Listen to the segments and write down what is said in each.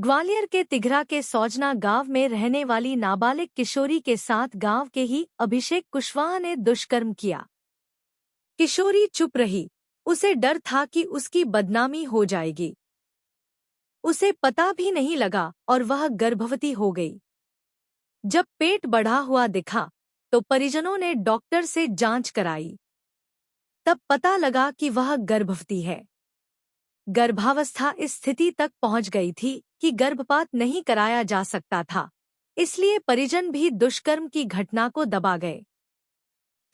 ग्वालियर के तिघरा के सौजना गांव में रहने वाली नाबालिग किशोरी के साथ गांव के ही अभिषेक कुशवाहा ने दुष्कर्म किया। किशोरी चुप रही। उसे डर था कि उसकी बदनामी हो जाएगी। उसे पता भी नहीं लगा और वह गर्भवती हो गई। जब पेट बढ़ा हुआ दिखा तो परिजनों ने डॉक्टर से जांच कराई। तब पता लगा कि वह गर्भवती है। गर्भावस्था इस स्थिति तक पहुंच गई थी कि गर्भपात नहीं कराया जा सकता था, इसलिए परिजन भी दुष्कर्म की घटना को दबा गए।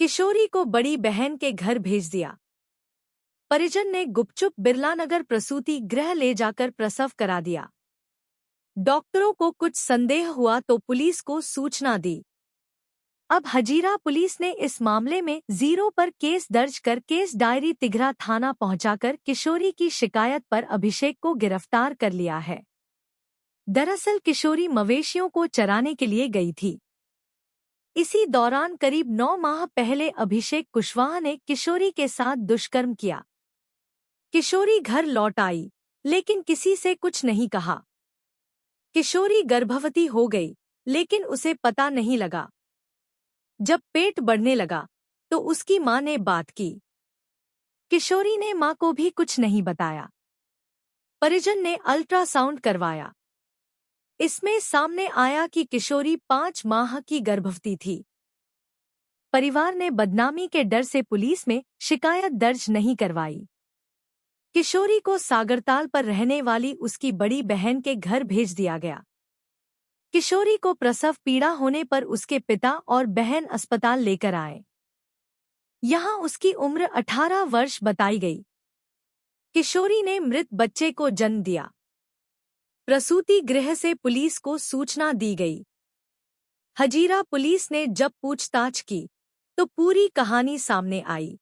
किशोरी को बड़ी बहन के घर भेज दिया। परिजन ने गुपचुप बिरलानगर प्रसूति गृह ले जाकर प्रसव करा दिया। डॉक्टरों को कुछ संदेह हुआ तो पुलिस को सूचना दी। अब हजीरा पुलिस ने इस मामले में 0 पर केस दर्ज कर केस डायरी तिघरा थाना पहुंचाकर किशोरी की शिकायत पर अभिषेक को गिरफ्तार कर लिया है। दरअसल किशोरी मवेशियों को चराने के लिए गई थी। इसी दौरान करीब 9 माह पहले अभिषेक कुशवाहा ने किशोरी के साथ दुष्कर्म किया। किशोरी घर लौट आई, लेकिन किसी से कुछ नहीं कहा। किशोरी गर्भवती हो गई, लेकिन उसे पता नहीं लगा। जब पेट बढ़ने लगा तो उसकी मां ने बात की। किशोरी ने मां को भी कुछ नहीं बताया। परिजन ने अल्ट्रासाउंड करवाया। इसमें सामने आया कि किशोरी 5 माह की गर्भवती थी। परिवार ने बदनामी के डर से पुलिस में शिकायत दर्ज नहीं करवाई। किशोरी को सागरताल पर रहने वाली उसकी बड़ी बहन के घर भेज दिया गया। किशोरी को प्रसव पीड़ा होने पर उसके पिता और बहन अस्पताल लेकर आए। यहाँ उसकी उम्र 18 वर्ष बताई गई। किशोरी ने मृत बच्चे को जन्म दिया। प्रसूति गृह से पुलिस को सूचना दी गई। हजीरा पुलिस ने जब पूछताछ की तो पूरी कहानी सामने आई।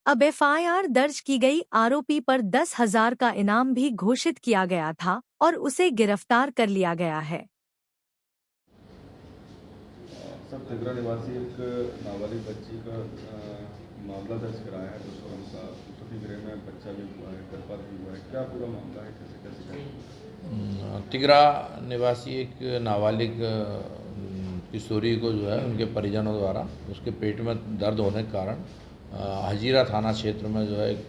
अब एफआईआर दर्ज की गई। आरोपी पर 10,000 का इनाम भी घोषित किया गया था और उसे गिरफ्तार कर लिया गया है। सब तिघरा निवासी एक नाबालिग बच्ची का मामला दर्ज कराया है दुष्कर्म का। प्रसूति गृह में बच्चा भी हुआ है, गर्भपात भी हुआ है। क्या पूरा मामला है, कैसे? तिघरा निवासी एक नाबालिग किशोरी को जो है उनके परिजनों द्वारा उसके पेट में दर्द होने के कारण हजीरा थाना क्षेत्र में जो है एक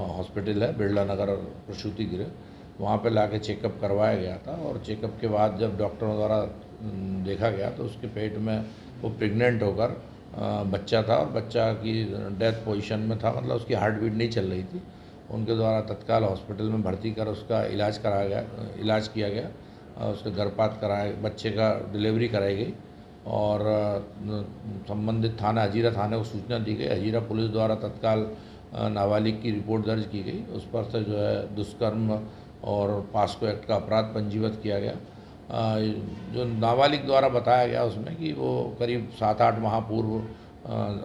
हॉस्पिटल है बिरला नगर प्रसूति गृह, वहाँ पे लाके चेकअप करवाया गया था। और चेकअप के बाद जब डॉक्टरों द्वारा देखा गया तो उसके पेट में वो प्रेग्नेंट होकर बच्चा था और बच्चा की डेथ पोजीशन में था, मतलब उसकी हार्ट बीट नहीं चल रही थी। उनके द्वारा तत्काल हॉस्पिटल में भर्ती कर उसका इलाज किया गया। उसका गर्भपात कराया, बच्चे का डिलीवरी कराई गई और संबंधित थाना हजीरा थाने को सूचना दी गई। हजीरा पुलिस द्वारा तत्काल नाबालिग की रिपोर्ट दर्ज की गई। उस पर से जो है दुष्कर्म और पास्को एक्ट का अपराध पंजीबद्ध किया गया। जो नाबालिग द्वारा बताया गया उसमें कि वो करीब 7-8 माह पूर्व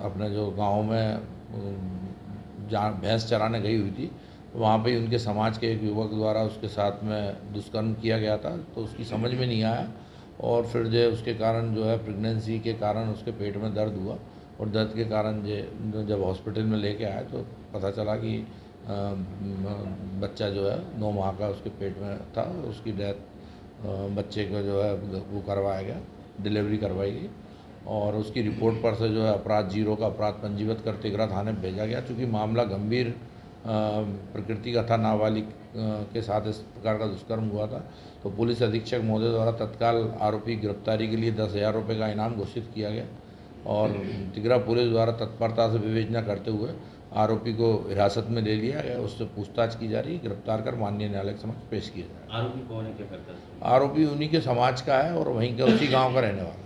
अपने जो गांव में जहाँ भैंस चराने गई हुई थी, वहाँ पे उनके समाज के एक युवक द्वारा उसके साथ में दुष्कर्म किया गया था। तो उसकी समझ में नहीं आया और फिर जो उसके कारण जो है प्रेगनेंसी के कारण उसके पेट में दर्द हुआ और दर्द के कारण जब हॉस्पिटल में लेके आए तो पता चला कि बच्चा जो है 9 माह का उसके पेट में था। उसकी डेथ बच्चे को जो है वो करवाया गया, डिलीवरी करवाई गई और उसकी रिपोर्ट पर से जो है अपराध 0 का अपराध पंजीबद्ध कर तिघरा थाने में भेजा गया। चूँकि मामला गंभीर प्रकृति का था, नाबालिग के साथ इस प्रकार का दुष्कर्म हुआ था, तो पुलिस अधीक्षक महोदय द्वारा तत्काल आरोपी गिरफ्तारी के लिए 10,000 रुपये का इनाम घोषित किया गया और तिघरा पुलिस द्वारा तत्परता से विवेचना करते हुए आरोपी को हिरासत में ले लिया गया। उससे पूछताछ की जा रही है, गिरफ्तार कर माननीय न्यायालय के समक्ष पेश किया जाएगा। आरोपी कौन है, क्या करता है? आरोपी उन्हीं के समाज का है और वहीं का उसी गाँव का रहने वाला है।